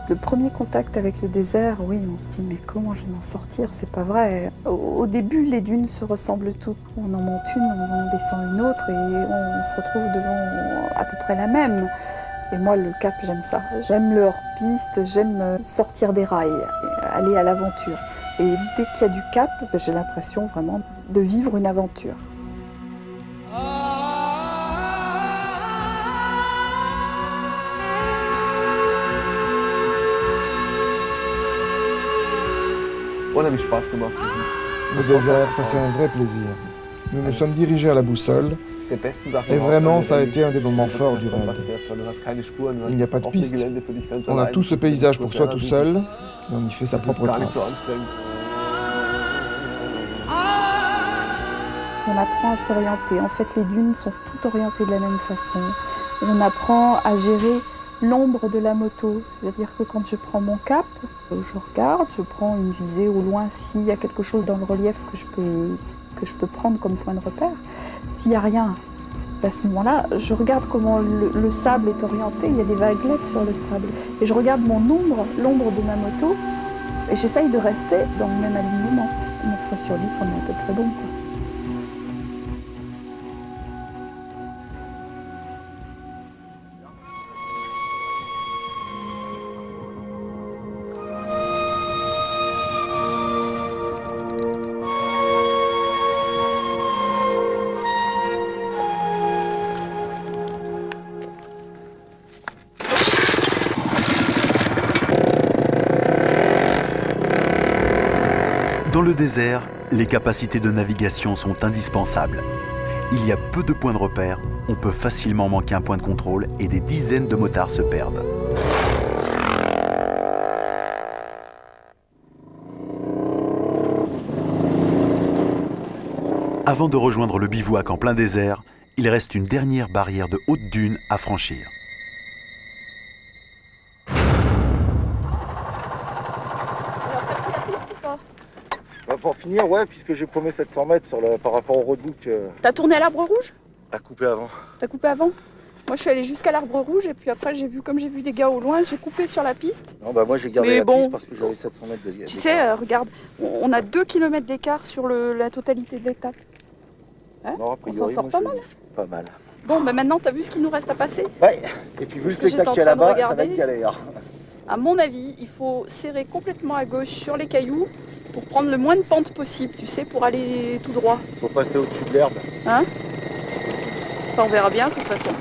Le premier contact avec le désert, oui, on se dit mais comment je vais m'en sortir, c'est pas vrai. Au début, les dunes se ressemblent toutes. On en monte une, on en descend une autre et on se retrouve devant à peu près la même. Et moi, le Cap, j'aime ça. J'aime le hors-piste, j'aime sortir des rails, aller à l'aventure. Et dès qu'il y a du Cap, j'ai l'impression vraiment de vivre une aventure. Le désert, ça c'est un vrai plaisir. Nous nous sommes dirigés à la boussole et vraiment ça a été un des moments forts du raid. Il n'y a pas de piste. On a tout ce paysage pour soi tout seul et on y fait sa propre trace. On apprend à s'orienter. En fait, les dunes sont toutes orientées de la même façon. On apprend à gérer l'ombre de la moto. C'est-à-dire que quand je prends mon cap, je regarde, je prends une visée au loin s'il y a quelque chose dans le relief que je peux prendre comme point de repère. S'il n'y a rien, à ce moment-là, je regarde comment le sable est orienté. Il y a des vaguelettes sur le sable. Et je regarde mon ombre, l'ombre de ma moto, et j'essaye de rester dans le même alignement. 9 fois sur 10, on est à peu près bon, quoi. Dans le désert, les capacités de navigation sont indispensables. Il y a peu de points de repère, on peut facilement manquer un point de contrôle et des dizaines de motards se perdent. Avant de rejoindre le bivouac en plein désert, il reste une dernière barrière de haute dune à franchir. Pour finir, ouais, puisque j'ai paumé 700 mètres par rapport au roadbook. T'as tourné à l'Arbre Rouge? À couper avant. T'as coupé avant? Moi, je suis allée jusqu'à l'Arbre Rouge et puis après, comme j'ai vu des gars au loin, j'ai coupé sur la piste. Non, bah moi j'ai gardé piste parce que j'avais 700 mètres de. Tu sais, regarde, on a 2 km d'écart sur la totalité de l'étape. Hein? Non, a priori, on s'en sort pas mal. Pas mal. Bon, bah maintenant, t'as vu ce qu'il nous reste à passer? Ouais, et puis vu le spectacle qu'il y a là-bas, ça va être galère. À mon avis, il faut serrer complètement à gauche sur les cailloux pour prendre le moins de pente possible, tu sais, pour aller tout droit. Faut passer au-dessus de l'herbe. Hein? Enfin, on verra bien, de toute façon.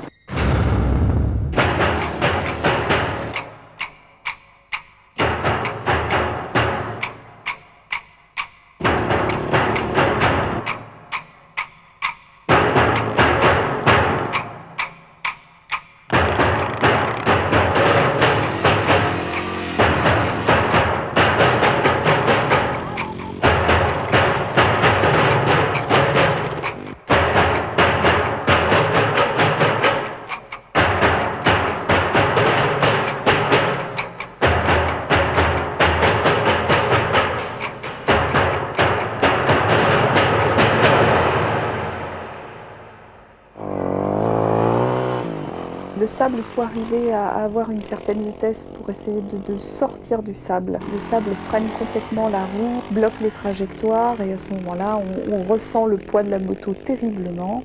Le sable, il faut arriver à avoir une certaine vitesse pour essayer de sortir du sable. Le sable freine complètement la roue, bloque les trajectoires et à ce moment-là, on ressent le poids de la moto terriblement.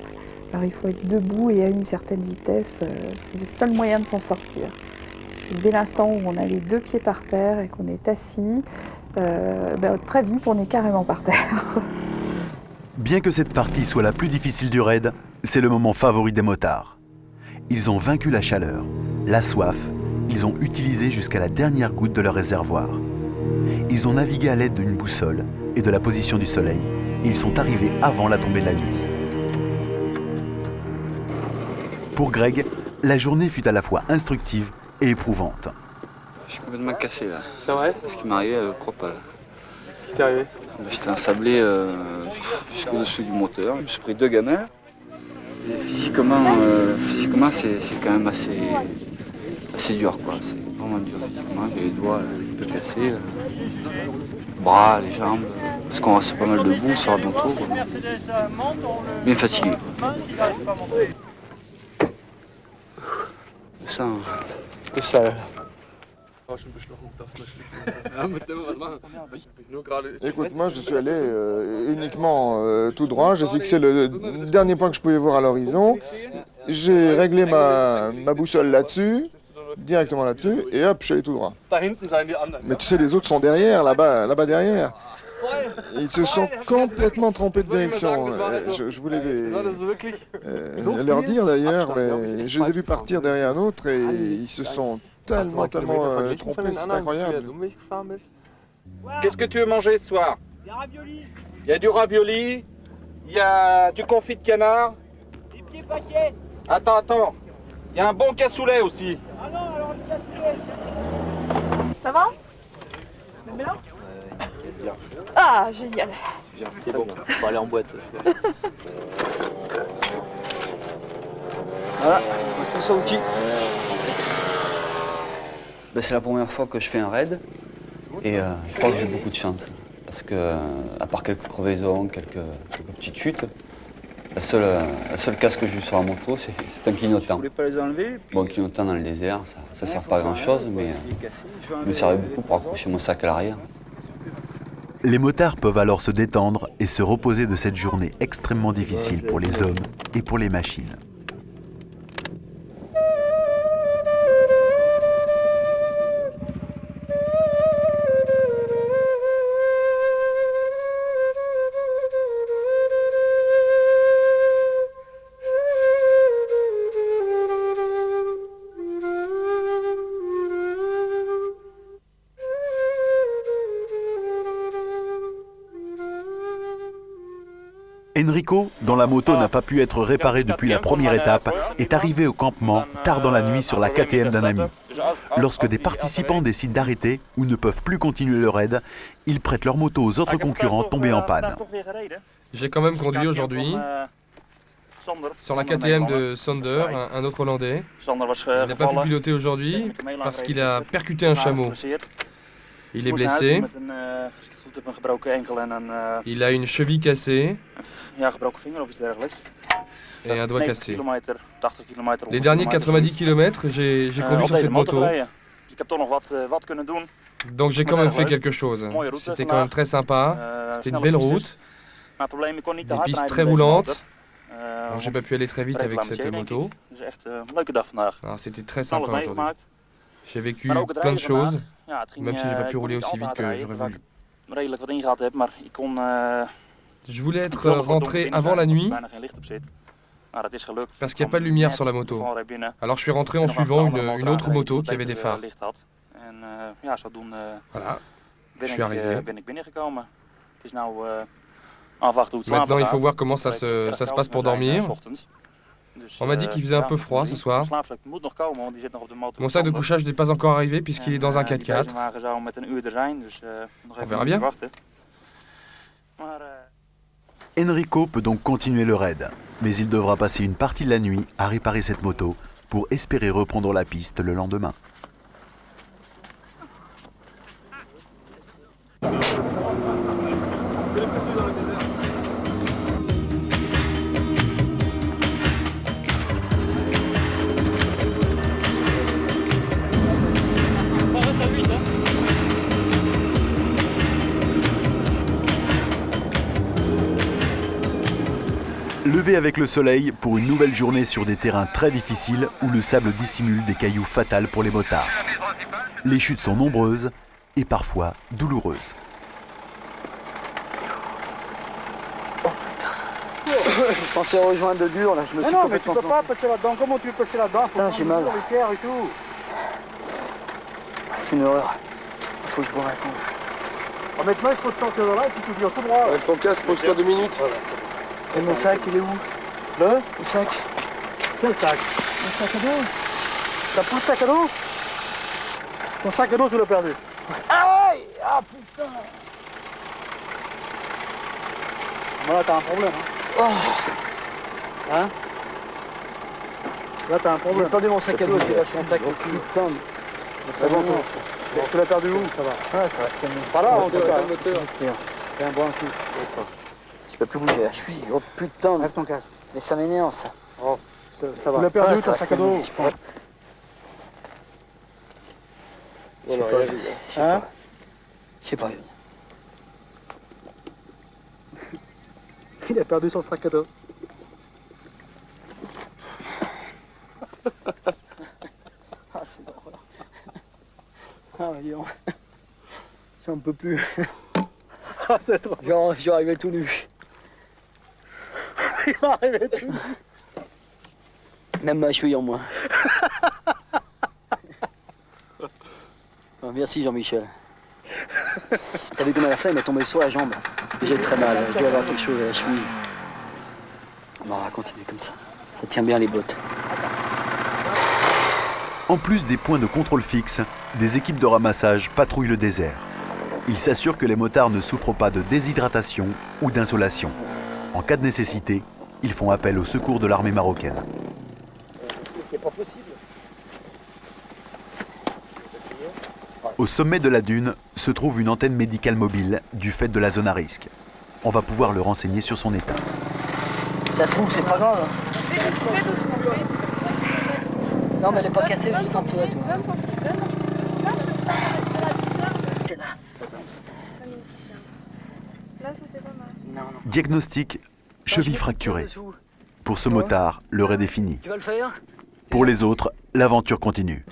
Alors il faut être debout et à une certaine vitesse, c'est le seul moyen de s'en sortir. Parce que dès l'instant où on a les 2 pieds par terre et qu'on est assis, très vite on est carrément par terre. Bien que cette partie soit la plus difficile du raid, c'est le moment favori des motards. Ils ont vaincu la chaleur, la soif, ils ont utilisé jusqu'à la dernière goutte de leur réservoir. Ils ont navigué à l'aide d'une boussole et de la position du soleil, et ils sont arrivés avant la tombée de la nuit. Pour Greg, la journée fut à la fois instructive et éprouvante. Je suis complètement cassé là. C'est vrai? Ce qui m'est arrivé, je crois pas là. Qu'est-ce qui t'est arrivé? J'étais ensablé jusqu'au-dessus du moteur. Je me suis pris 2 gamins. Et physiquement, c'est quand même assez dur, quoi. C'est vraiment dur physiquement. J'ai les doigts un peu cassés, les bras, les jambes, parce qu'on reste pas mal debout sur la moto. Bien fatigué. Que ça. Écoute, moi je suis allé uniquement tout droit, j'ai fixé le dernier point que je pouvais voir à l'horizon, j'ai réglé ma boussole là-dessus, directement là-dessus, et hop, je suis allé tout droit. Mais tu sais, les autres sont derrière, là-bas derrière. Ils se sont complètement trompés de direction. Je voulais leur dire d'ailleurs, mais je les ai vus partir derrière un autre et ils se sont tellement trompés, c'est incroyable. Qu'est-ce que tu veux manger ce soir? Il y a du ravioli, il y a du confit de canard. Des petits paquets. Attends, il y a un bon cassoulet aussi. Ah non, alors le cassoulet. Ça va? Bien. Ah, génial. C'est bon, on va aller en boîte. Voilà, tout ça outil. C'est la première fois que je fais un raid et je crois que j'ai beaucoup de chance. Parce que, à part quelques crevaisons, quelques petites chutes, la seule casse que j'ai eue sur la moto, c'est un clignotant. Bon, un clignotant dans le désert, ça sert pas à grand chose, mais il me servait beaucoup pour accrocher mon sac à l'arrière. Les motards peuvent alors se détendre et se reposer de cette journée extrêmement difficile pour les hommes et pour les machines. Enrico, dont la moto n'a pas pu être réparée depuis la première étape, est arrivé au campement tard dans la nuit sur la KTM d'un ami. Lorsque des participants décident d'arrêter ou ne peuvent plus continuer le raid, ils prêtent leur moto aux autres concurrents tombés en panne. J'ai quand même conduit aujourd'hui sur la KTM de Sander, un autre Hollandais. Il n'a pas pu piloter aujourd'hui parce qu'il a percuté un chameau. Il est blessé. Il a une cheville cassée et un doigt cassé. Les derniers 90 km, j'ai conduit sur cette moto. Donc j'ai quand même fait quelque chose. C'était quand même très sympa. C'était une belle route. Des pistes très roulantes. J'ai pas pu aller très vite avec cette moto. C'était très sympa aujourd'hui. J'ai vécu plein de choses, même si j'ai pas pu rouler aussi vite que j'aurais voulu. Je voulais être rentré avant la nuit parce qu'il n'y a pas de lumière sur la moto. Alors je suis rentré en suivant une autre moto qui avait des phares. Voilà, je suis arrivé. Maintenant il faut voir comment ça se passe pour dormir. On m'a dit qu'il faisait un peu froid ce soir. Mon sac de couchage n'est pas encore arrivé puisqu'il est dans un 4x4. On verra bien. Enrico peut donc continuer le raid, mais il devra passer une partie de la nuit à réparer cette moto pour espérer reprendre la piste le lendemain. Levé avec le soleil pour une nouvelle journée sur des terrains très difficiles où le sable dissimule des cailloux fatals pour les motards. Les chutes sont nombreuses et parfois douloureuses. Je pensais rejoindre le dur, là, je me suis non, mais tu peux pas passer là-dedans. Comment tu veux passer là-dedans? Putain, j'ai mal. Les pierres et tout. C'est une horreur. Il faut que je bois un coup. Ah, maintenant, il faut te sortir de là et puis tu viens tout droit. Avec ton casque, pose-toi 2 minutes. Voilà, et mon sac, il est où? Le sac. Quel sac? Mon sac à dos. T'as plus de sac à dos? Ton sac à dos, tu l'as perdu. Ah ouais! Ah putain! Là, t'as un problème. Oh. Hein? Là, t'as un problème. J'ai perdu mon sac à dos, j'ai lâché un tac. Putain. C'est bon, toi. Bon, tu l'as perdu où? Ça va. Ah, ça va se calmer. Pas là, en tout cas. J'espère. Fais un bon coup. Je peux plus bouger, je suis... Oh putain. Lève ton casque. Mais ça m'énerve, ça. Oh, ça va. Tu l'as perdu, ton sac à dos? Je sais pas. Il a perdu son sac à dos. Ah, c'est drôle. Ah, voyons. J'en peux plus. Ah, c'est trop. J'y arrivais tout nu. Il va arriver tout nu. Même ma cheville en moins. Oh, merci Jean-Michel. T'as vu comment la flemme est tombée sur la jambe. J'ai très mal, je dois avoir quelque chose à la cheville. On va continuer comme ça. Ça tient bien les bottes. En plus des points de contrôle fixes, des équipes de ramassage patrouillent le désert. Ils s'assurent que les motards ne souffrent pas de déshydratation ou d'insolation. En cas de nécessité, ils font appel au secours de l'armée marocaine. C'est pas possible. Au sommet de la dune se trouve une antenne médicale mobile du fait de la zone à risque. On va pouvoir le renseigner sur son état. Ça se trouve, c'est pas grave. Non, mais elle est pas cassée, je l'ai senti et tout. C'est là. Là, ça fait pas mal. Non, non. Diagnostic, cheville fracturée. Pour ce motard, le raid est fini. Tu vas le faire? Pour les autres, l'aventure continue.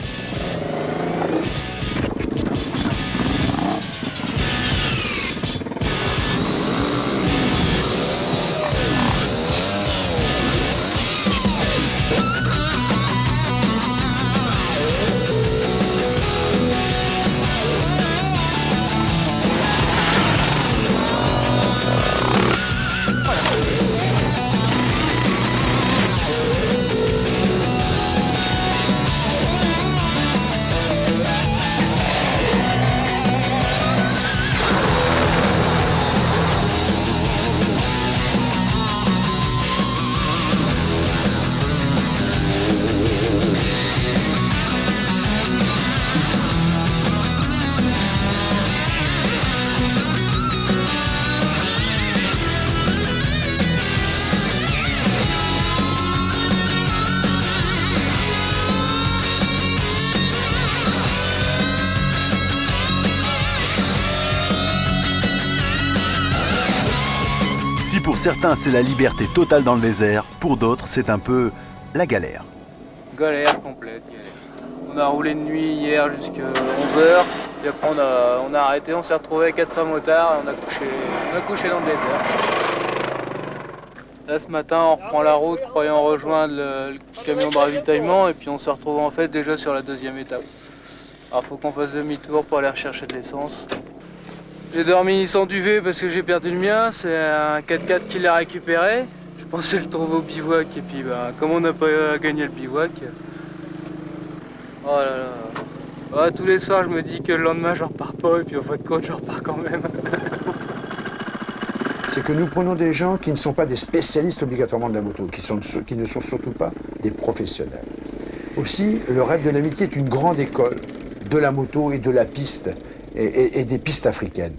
Si pour certains c'est la liberté totale dans le désert, pour d'autres c'est un peu la galère. Galère complète, galère. On a roulé de nuit hier jusqu'à 11h, et après on a arrêté, on s'est retrouvé avec 400 motards et on a couché dans le désert. Là ce matin on reprend la route croyant rejoindre le camion de ravitaillement et puis on se retrouve en fait déjà sur la deuxième étape. Alors faut qu'on fasse demi-tour pour aller rechercher de l'essence. J'ai dormi sans duvet parce que j'ai perdu le mien, c'est un 4x4 qui l'a récupéré. Je pensais le trouver au bivouac et puis comme on n'a pas gagné le bivouac. Oh là là. Ouais, tous les soirs je me dis que le lendemain je repars pas et puis au fin de compte je repars quand même. C'est que nous prenons des gens qui ne sont pas des spécialistes obligatoirement de la moto, qui ne sont surtout pas des professionnels. Aussi, le raid de l'amitié est une grande école de la moto et de la piste. Et des pistes africaines.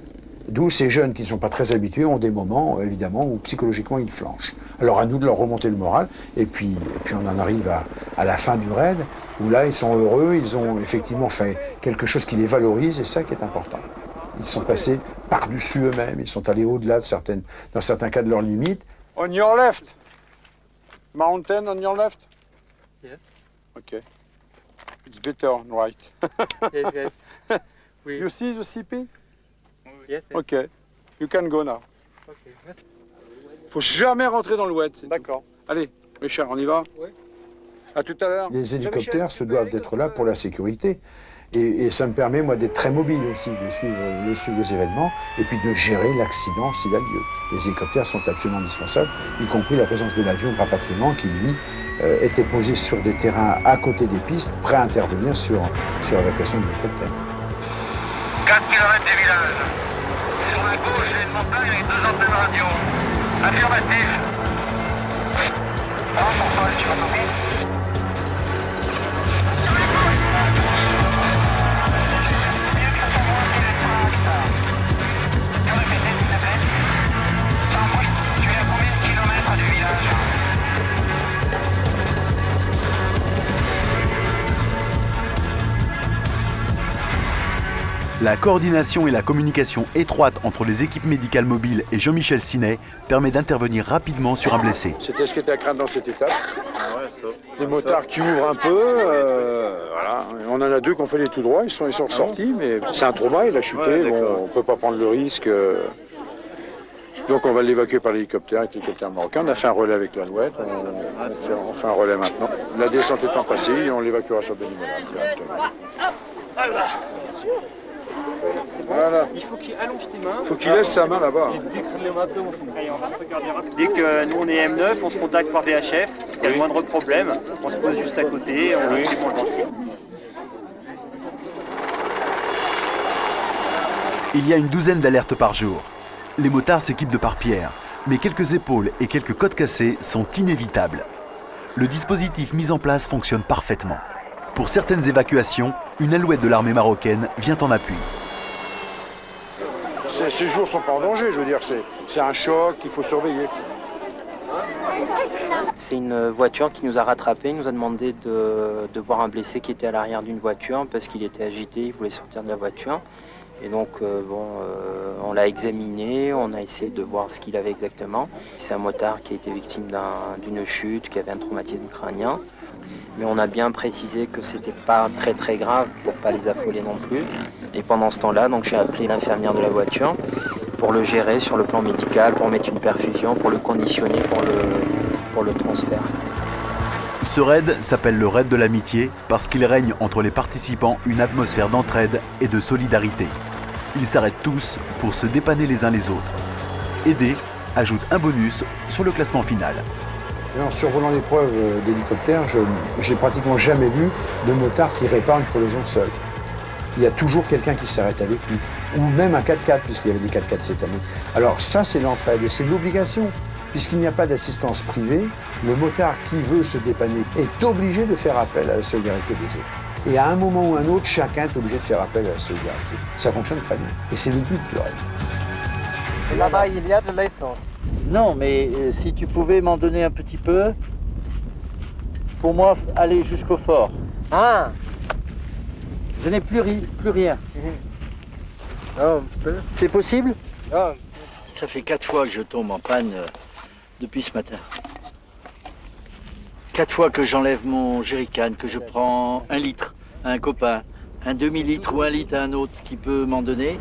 D'où ces jeunes qui ne sont pas très habitués ont des moments, évidemment, où psychologiquement ils flanchent. Alors à nous de leur remonter le moral, et puis on en arrive à la fin du raid, où là ils sont heureux, ils ont effectivement fait quelque chose qui les valorise, et ça qui est important. Ils sont passés par-dessus eux-mêmes, ils sont allés au-delà dans certains cas de leurs limites. On your left. Mountain on your left? Yes. Okay. It's better on right. Yes, yes. Oui. You see the CP? Yes, yes. Okay. You can go now. Okay. Merci. Faut jamais rentrer dans le wet. D'accord. Allez, Richard, on y va? Oui. À tout à l'heure. Les hélicoptères se doivent d'être là pour la sécurité. Et ça me permet, moi, d'être très mobile aussi, de suivre les événements et puis de gérer l'accident s'il a lieu. Les hélicoptères sont absolument indispensables, y compris la présence de l'avion de rapatriement qui, lui, était posé sur des terrains à côté des pistes, prêt à intervenir sur l'évacuation de l'hélicoptère. 4 km des villages. Sur la gauche, il y a une montagne avec 2 antennes radio. Affirmatif. Pour toi, tu vas tomber. Tu es à combien de kilomètres du village? La coordination et la communication étroite entre les équipes médicales mobiles et Jean-Michel Sinet permet d'intervenir rapidement sur un blessé. C'était ce qui était à craindre dans cette étape. Les motards qui ouvrent un peu, voilà. On en a 2 qui ont fait les tout droits, ils sont ressortis, mais c'est un trauma, il a chuté, bon, on ne peut pas prendre le risque. Donc on va l'évacuer par l'hélicoptère avec l'hélicoptère marocain. On a fait un relais avec l'Alouette, on fait un relais maintenant. La descente étant passée, on l'évacuera sur Benimélane directement. Voilà. Il faut qu'il allonge tes mains. Il faut qu'il laisse sa main là-bas. Dès que nous on est M9, on se contacte par VHF. S'il y a le moindre problème, on se pose juste à côté, on le pour le banquier. Il y a une douzaine d'alertes par jour. Les motards s'équipent de pare-pierres, mais quelques épaules et quelques côtes cassées sont inévitables. Le dispositif mis en place fonctionne parfaitement. Pour certaines évacuations, une alouette de l'armée marocaine vient en appui. Ces jours ne sont pas en danger, je veux dire, c'est un choc qu'il faut surveiller. C'est une voiture qui nous a rattrapés, il nous a demandé de voir un blessé qui était à l'arrière d'une voiture parce qu'il était agité, il voulait sortir de la voiture. Et donc, on l'a examiné, on a essayé de voir ce qu'il avait exactement. C'est un motard qui a été victime d'une chute, qui avait un traumatisme crânien. Mais on a bien précisé que c'était pas très très grave pour pas les affoler non plus. Et pendant ce temps-là, donc j'ai appelé l'infirmière de la voiture pour le gérer sur le plan médical, pour mettre une perfusion, pour le conditionner pour le transfert. Ce raid s'appelle le raid de l'amitié parce qu'il règne entre les participants une atmosphère d'entraide et de solidarité. Ils s'arrêtent tous pour se dépanner les uns les autres. Aider ajoute un bonus sur le classement final. Et en survolant l'épreuve d'hélicoptère, j'ai pratiquement jamais vu de motard qui répare une crevaison seul. Il y a toujours quelqu'un qui s'arrête avec lui. Ou même un 4x4, puisqu'il y avait des 4x4 cette année. Alors ça, c'est l'entraide et c'est l'obligation. Puisqu'il n'y a pas d'assistance privée, le motard qui veut se dépanner est obligé de faire appel à la solidarité des autres. Et à un moment ou un autre, chacun est obligé de faire appel à la solidarité. Ça fonctionne très bien. Et c'est le but du raid. Et là-bas, il y a de l'essence. Non, mais si tu pouvais m'en donner un petit peu, pour moi, aller jusqu'au fort. Ah! Je n'ai plus rien. C'est possible? Ça fait 4 fois que je tombe en panne depuis ce matin. 4 fois que j'enlève mon jerrycan, que je prends 1 litre à un copain, un demi-litre ou 1 litre à un autre qui peut m'en donner.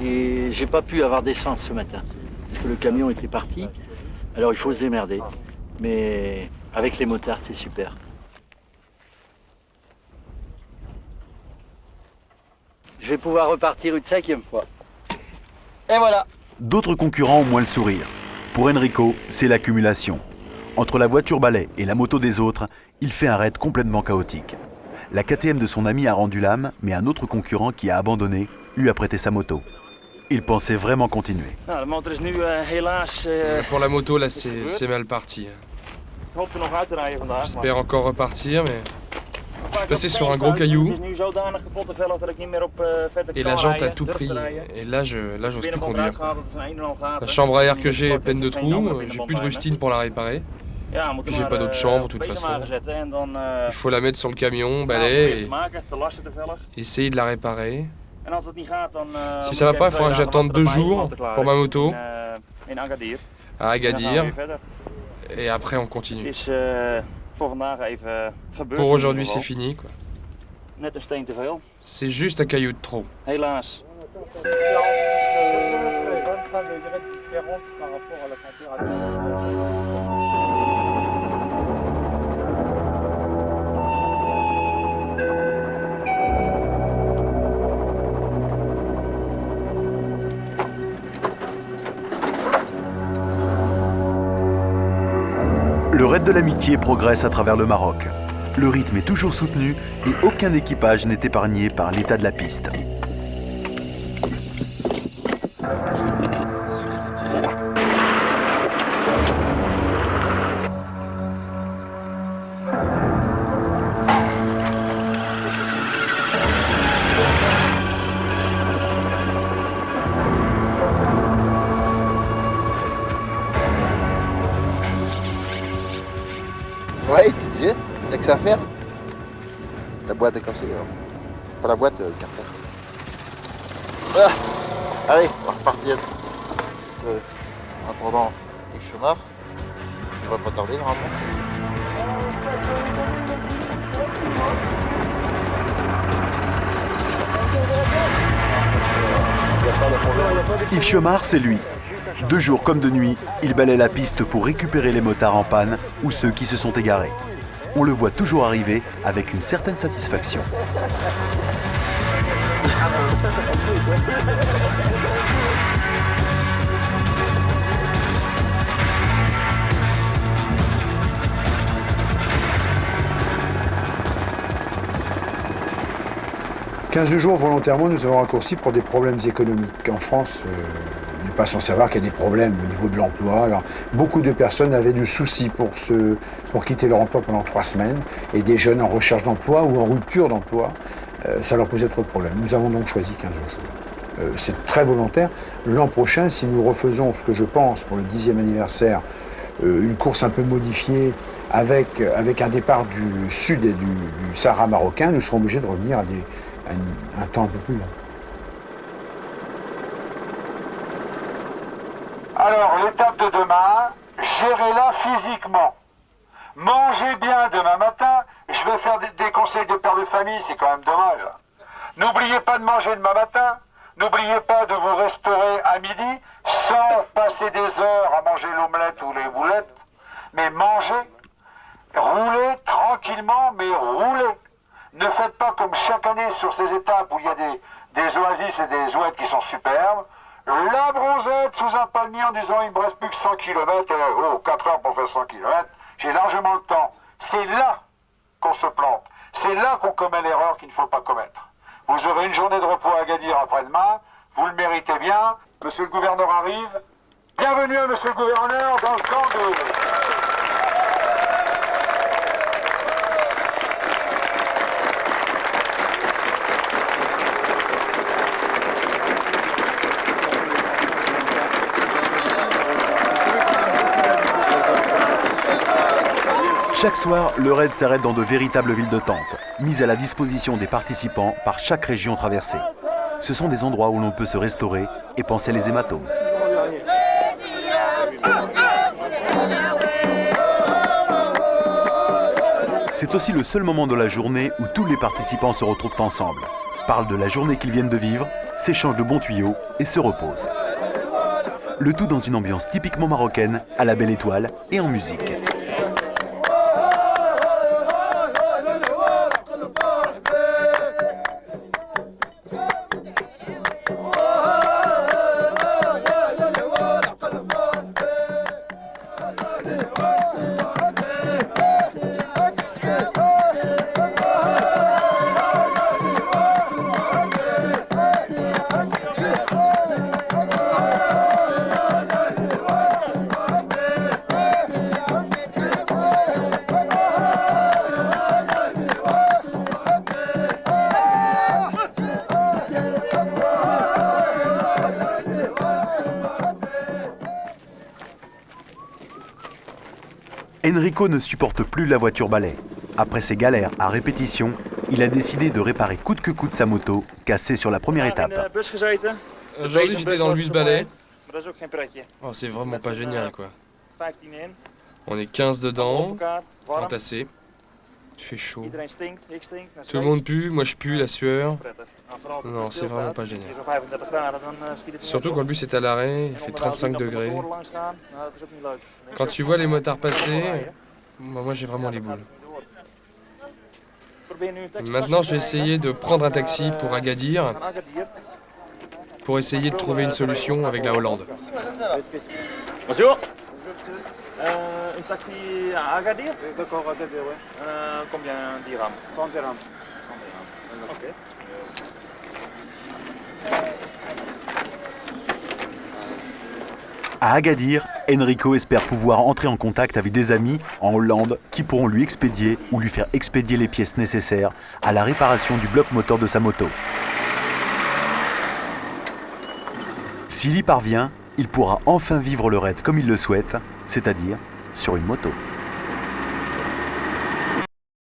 Et j'ai pas pu avoir d'essence ce matin, parce que le camion était parti. Alors il faut se démerder. Mais avec les motards, c'est super. Je vais pouvoir repartir une 5e fois. Et voilà. D'autres concurrents ont moins le sourire. Pour Enrico, c'est l'accumulation. Entre la voiture balai et la moto des autres, il fait un raid complètement chaotique. La KTM de son ami a rendu l'âme, mais un autre concurrent qui a abandonné lui a prêté sa moto. Il pensait vraiment continuer. Pour la moto, là, c'est mal parti. J'espère encore repartir, mais je suis passé sur un gros caillou et la jante a tout pris. Et là, j'ose plus conduire. La chambre à air que j'ai est pleine de trous, j'ai plus de rustine pour la réparer. Puis j'ai pas d'autre chambre, de toute façon. Il faut la mettre sur le camion, balai, et essayer de la réparer. Si ça va pas, il faudra que j'attende 2 jours pour ma moto à Agadir. Et après, on continue. Pour aujourd'hui, c'est fini, quoi. C'est juste un caillou de trop. Le raid de l'amitié progresse à travers le Maroc. Le rythme est toujours soutenu et aucun équipage n'est épargné par l'état de la piste. Ouais, tu disais, t'as que ça à faire. La boîte est cassée. Pas la boîte, le carter. Ah. Allez, on va repartir. En attendant Yves Chenard. On va pas tarder normalement. Yves Chomard, c'est lui. De jour comme de nuit, il balaie la piste pour récupérer les motards en panne ou ceux qui se sont égarés. On le voit toujours arriver avec une certaine satisfaction. « 15 jours volontairement, nous avons raccourci pour des problèmes économiques. En France, on n'est pas sans savoir qu'il y a des problèmes au niveau de l'emploi. Alors, beaucoup de personnes avaient du souci pour quitter leur emploi pendant 3 semaines, et des jeunes en recherche d'emploi ou en rupture d'emploi, ça leur posait trop de problèmes. Nous avons donc choisi 15 jours. C'est très volontaire. L'an prochain, si nous refaisons ce que je pense pour le 10e anniversaire, une course un peu modifiée avec un départ du sud et du Sahara marocain, nous serons obligés de revenir à un temps un peu plus long. Alors, l'étape de demain, gérez-la physiquement. Mangez bien demain matin. Je vais faire des conseils de père de famille, c'est quand même dommage. N'oubliez pas de manger demain matin. N'oubliez pas de vous restaurer à midi sans passer des heures à manger l'omelette ou les boulettes. Mais mangez, roulez tranquillement, mais roulez. Ne faites pas comme chaque année sur ces étapes où il y a des oasis et des ouettes qui sont superbes. La bronzette sous un palmier en disant il me reste plus que 100 km, 4 heures pour faire 100 km, j'ai largement le temps. C'est là qu'on se plante. C'est là qu'on commet l'erreur qu'il ne faut pas commettre. Vous aurez une journée de repos à Agadir après-demain, vous le méritez bien. Monsieur le gouverneur arrive. Bienvenue à monsieur le gouverneur dans le camp de... Chaque soir, le raid s'arrête dans de véritables villes de tentes, mises à la disposition des participants par chaque région traversée. Ce sont des endroits où l'on peut se restaurer et panser les hématomes. C'est aussi le seul moment de la journée où tous les participants se retrouvent ensemble, parlent de la journée qu'ils viennent de vivre, s'échangent de bons tuyaux et se reposent. Le tout dans une ambiance typiquement marocaine, à la belle étoile et en musique. Enrico ne supporte plus la voiture balai. Après ses galères à répétition, il a décidé de réparer coûte que coûte sa moto, cassée sur la première étape. Aujourd'hui, j'étais dans le bus balai. Oh, c'est vraiment pas génial, quoi. On est 15 dedans, entassés. Il fait chaud. Tout le monde pue, moi je pue, la sueur. Non, c'est vraiment pas génial. Surtout quand le bus est à l'arrêt, il fait 35 degrés. Quand tu vois les motards passer, moi j'ai vraiment les boules. Maintenant je vais essayer de prendre un taxi pour Agadir, pour essayer de trouver une solution avec la Hollande. Bonjour. Un taxi à Agadir? D'accord, Agadir, ouais. Combien de dirhams? 100 dirhams. 100 dirhams. Ok. À Agadir, Enrico espère pouvoir entrer en contact avec des amis en Hollande qui pourront lui expédier ou lui faire expédier les pièces nécessaires à la réparation du bloc moteur de sa moto. S'il y parvient, il pourra enfin vivre le raid comme il le souhaite, c'est-à-dire sur une moto.